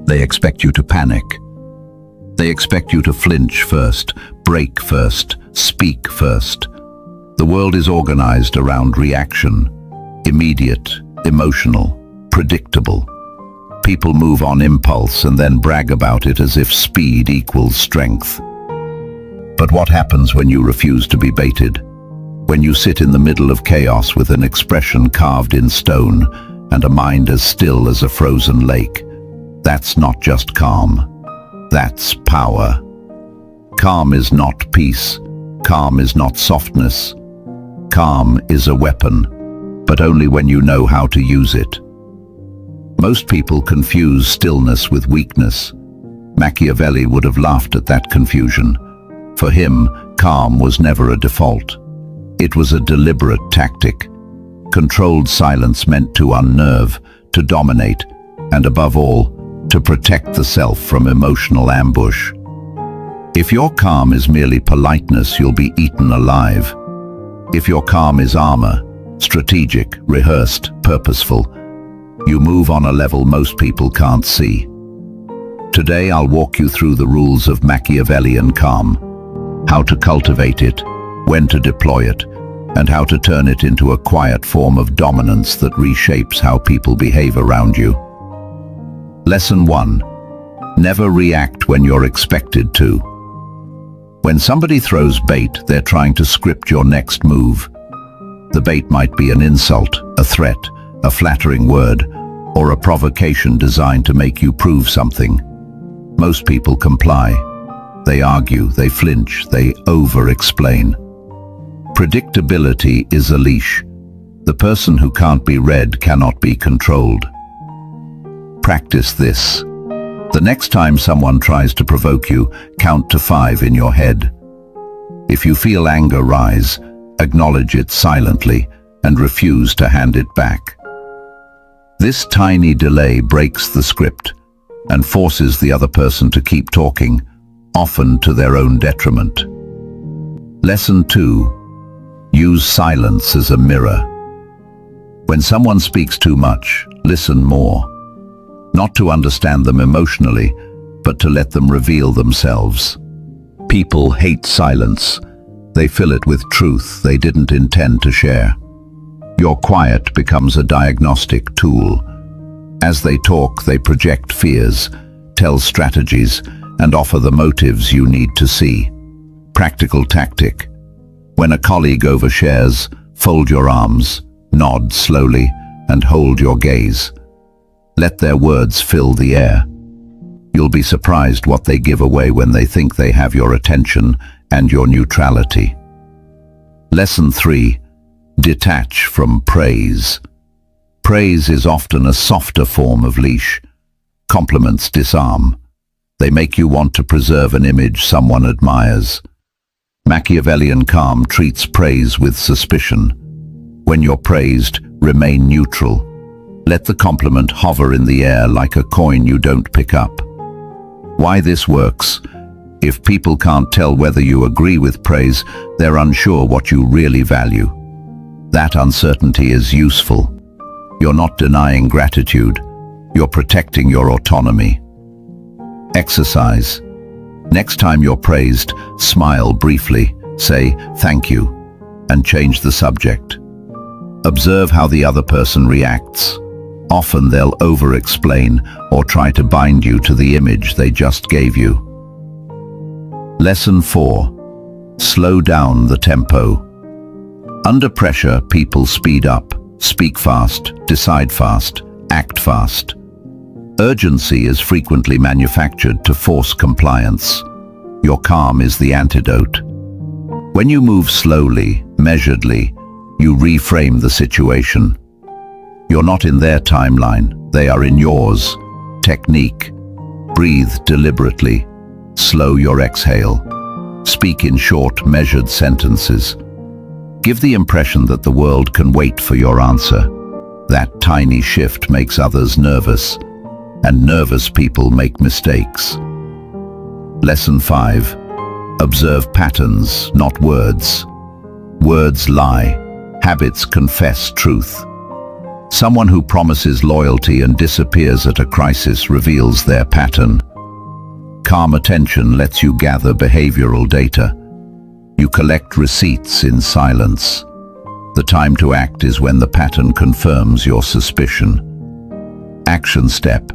They expect you to panic. They expect you to flinch first, break first, speak first. The world is organized around reaction, immediate, emotional, predictable. People move on impulse and then brag about it as if speed equals strength. But what happens when you refuse to be baited? When you sit in the middle of chaos with an expression carved in stone and a mind as still as a frozen lake? That's not just calm. That's power. Calm is not peace. Calm is not softness. Calm is a weapon, but only when you know how to use it. Most people confuse stillness with weakness. Machiavelli would have laughed at that confusion. For him, calm was never a default. It was a deliberate tactic. Controlled silence meant to unnerve, to dominate, and above all, to protect the self from emotional ambush. If your calm is merely politeness, you'll be eaten alive. If your calm is armor, strategic, rehearsed, purposeful, you move on a level most people can't see. Today I'll walk you through the rules of Machiavellian calm, how to cultivate it, when to deploy it, and how to turn it into a quiet form of dominance that reshapes how people behave around you. Lesson 1. Never react when you're expected to. When somebody throws bait, they're trying to script your next move. The bait might be an insult, a threat, a flattering word, or a provocation designed to make you prove something. Most people comply. They argue, they flinch, they over-explain. Predictability is a leash. The person who can't be read cannot be controlled. Practice this. The next time someone tries to provoke you, count to 5 in your head. If you feel anger rise, acknowledge it silently and refuse to hand it back. This tiny delay breaks the script and forces the other person to keep talking, often to their own detriment. Lesson 2. Use silence as a mirror. When someone speaks too much, listen more. Not to understand them emotionally, but to let them reveal themselves. People hate silence. They fill it with truth they didn't intend to share. Your quiet becomes a diagnostic tool. As they talk, they project fears, tell strategies, and offer the motives you need to see. Practical tactic. When a colleague overshares, fold your arms, nod slowly, and hold your gaze. Let their words fill the air. You'll be surprised what they give away when they think they have your attention and your neutrality. Lesson 3. Detach from praise. Praise is often a softer form of leash. Compliments disarm. They make you want to preserve an image someone admires. Machiavellian calm treats praise with suspicion. When you're praised, remain neutral. Let the compliment hover in the air like a coin you don't pick up. Why this works? If people can't tell whether you agree with praise, they're unsure what you really value. That uncertainty is useful. You're not denying gratitude. You're protecting your autonomy. Exercise. Next time you're praised, smile briefly, say thank you, and change the subject. Observe how the other person reacts. Often they'll over-explain or try to bind you to the image they just gave you. Lesson 4. Slow down the tempo. Under pressure, people speed up, speak fast, decide fast, act fast. Urgency is frequently manufactured to force compliance. Your calm is the antidote. When you move slowly, measuredly, you reframe the situation. You're not in their timeline, they are in yours. Technique. Breathe deliberately. Slow your exhale. Speak in short, measured sentences. Give the impression that the world can wait for your answer. That tiny shift makes others nervous, and nervous people make mistakes. Lesson 5. Observe patterns, not words. Words lie. Habits confess truth. Someone who promises loyalty and disappears at a crisis reveals their pattern. Calm attention lets you gather behavioral data. You collect receipts in silence. The time to act is when the pattern confirms your suspicion. Action step.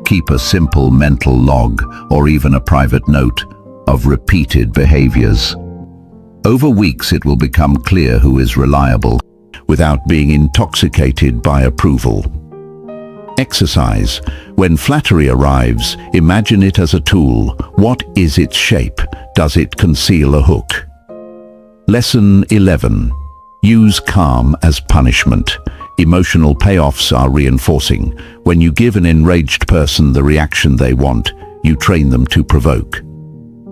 Keep a simple mental log or even a private note of repeated behaviors. Over weeks it will become clear who is reliable without being intoxicated by approval. Exercise. When flattery arrives, imagine it as a tool. What is its shape? Does it conceal a hook? Lesson 11. Use calm as punishment. Emotional payoffs are reinforcing. When you give an enraged person the reaction they want, you train them to provoke.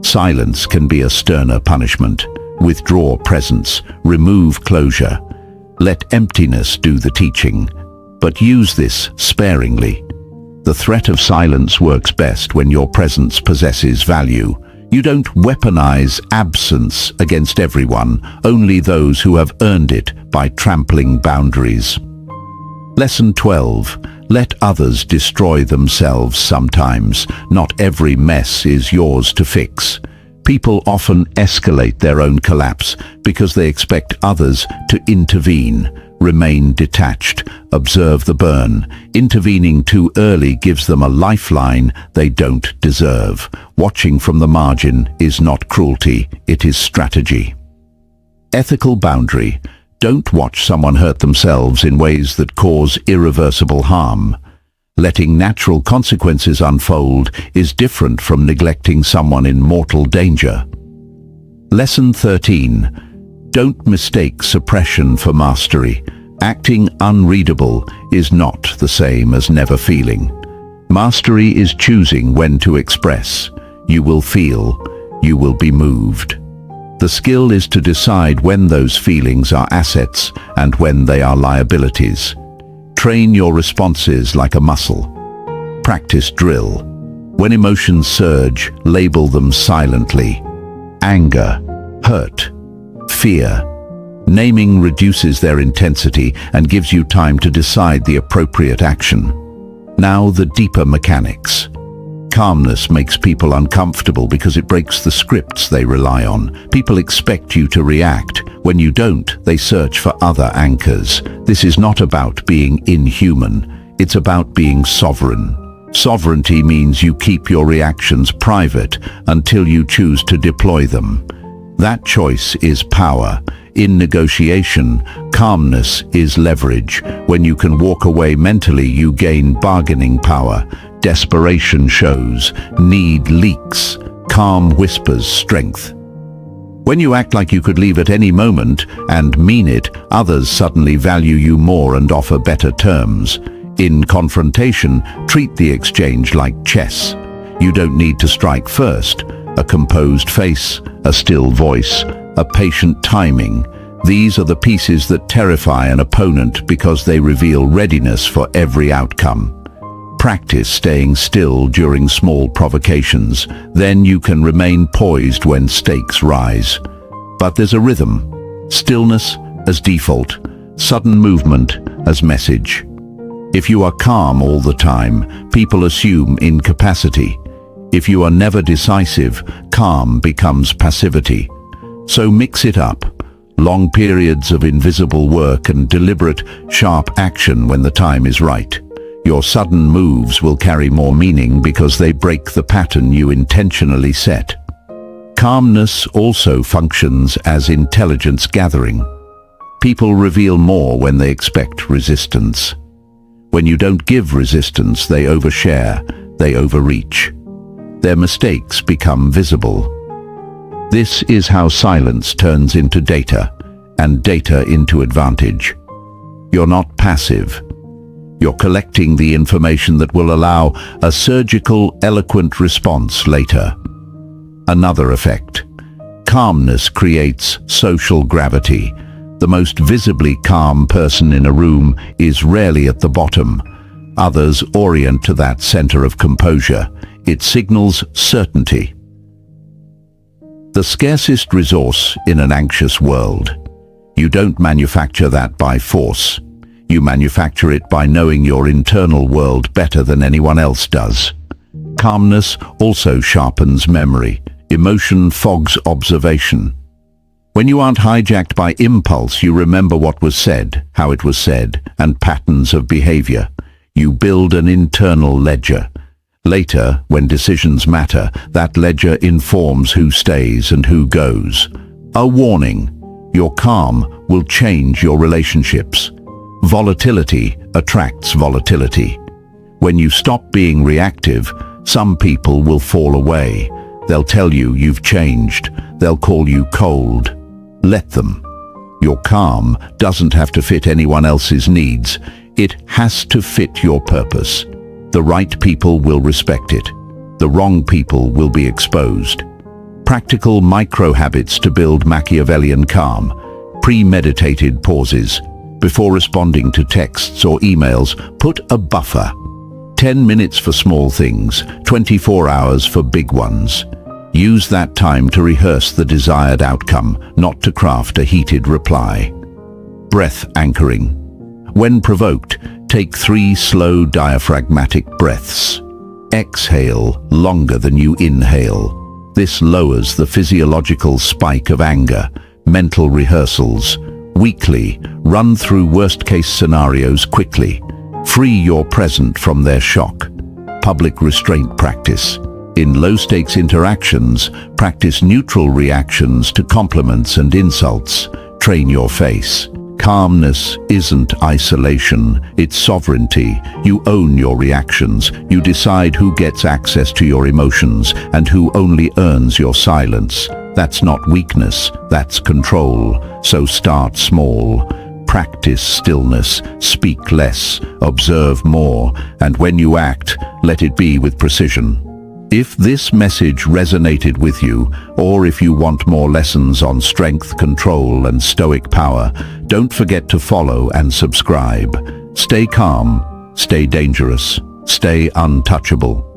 Silence can be a sterner punishment. Withdraw presence, remove closure. Let emptiness do the teaching, but use this sparingly. The threat of silence works best when your presence possesses value. You don't weaponize absence against everyone, only those who have earned it by trampling boundaries. Lesson 12. Let others destroy themselves sometimes. Not every mess is yours to fix. People often escalate their own collapse because they expect others to intervene. Remain detached. Observe the burn. Intervening too early gives them a lifeline they don't deserve. Watching from the margin is not cruelty, it is strategy. Ethical boundary. Don't watch someone hurt themselves in ways that cause irreversible harm. Letting natural consequences unfold is different from neglecting someone in mortal danger. Lesson 13. Don't mistake suppression for mastery. Acting unreadable is not the same as never feeling. Mastery is choosing when to express. You will feel, you will be moved. The skill is to decide when those feelings are assets and when they are liabilities. Train your responses like a muscle. Practice drill. When emotions surge, label them silently. Anger, hurt, fear. Naming reduces their intensity and gives you time to decide the appropriate action. Now the deeper mechanics. Calmness makes people uncomfortable because it breaks the scripts they rely on. People expect you to react. When you don't, they search for other anchors. This is not about being inhuman. It's about being sovereign. Sovereignty means you keep your reactions private until you choose to deploy them. That choice is power. In negotiation, calmness is leverage. When you can walk away mentally, you gain bargaining power. Desperation shows, need leaks, calm whispers strength. When you act like you could leave at any moment and mean it, others suddenly value you more and offer better terms. In confrontation, treat the exchange like chess. You don't need to strike first. A composed face, a still voice, a patient timing. These are the pieces that terrify an opponent because they reveal readiness for every outcome. Practice staying still during small provocations. Then you can remain poised when stakes rise. But there's a rhythm. Stillness as default, sudden movement as message. If you are calm all the time, people assume incapacity. If you are never decisive, calm becomes passivity. So mix it up. Long periods of invisible work and deliberate, sharp action when the time is right. Your sudden moves will carry more meaning because they break the pattern you intentionally set. Calmness also functions as intelligence gathering. People reveal more when they expect resistance. When you don't give resistance, they overshare, they overreach. Their mistakes become visible. This is how silence turns into data, and data into advantage. You're not passive. You're collecting the information that will allow a surgical, eloquent response later. Another effect. Calmness creates social gravity. The most visibly calm person in a room is rarely at the bottom. Others orient to that center of composure. It signals certainty. The scarcest resource in an anxious world. You don't manufacture that by force. You manufacture it by knowing your internal world better than anyone else does. Calmness also sharpens memory. Emotion fogs observation. When you aren't hijacked by impulse, you remember what was said, how it was said, and patterns of behavior. You build an internal ledger. Later, when decisions matter, that ledger informs who stays and who goes. A warning: your calm will change your relationships. Volatility attracts volatility. When you stop being reactive, some people will fall away. They'll tell you you've changed. They'll call you cold. Let them. Your calm doesn't have to fit anyone else's needs. It has to fit your purpose. The right people will respect it. The wrong people will be exposed. Practical micro-habits to build Machiavellian calm. Premeditated pauses. Before responding to texts or emails, put a buffer. 10 minutes for small things, 24 hours for big ones. Use that time to rehearse the desired outcome, not to craft a heated reply. Breath anchoring. When provoked, take 3 slow diaphragmatic breaths. Exhale longer than you inhale. This lowers the physiological spike of anger. Mental rehearsals. Weekly, run through worst-case scenarios quickly. Free your present from their shock. Public restraint practice. In low-stakes interactions, practice neutral reactions to compliments and insults. Train your face. Calmness isn't isolation, it's sovereignty. You own your reactions. You decide who gets access to your emotions and who only earns your silence. That's not weakness, that's control. So start small. Practice stillness, speak less, observe more, and when you act, let it be with precision. If this message resonated with you, or if you want more lessons on strength, control, and stoic power, don't forget to follow and subscribe. Stay calm, stay dangerous, stay untouchable.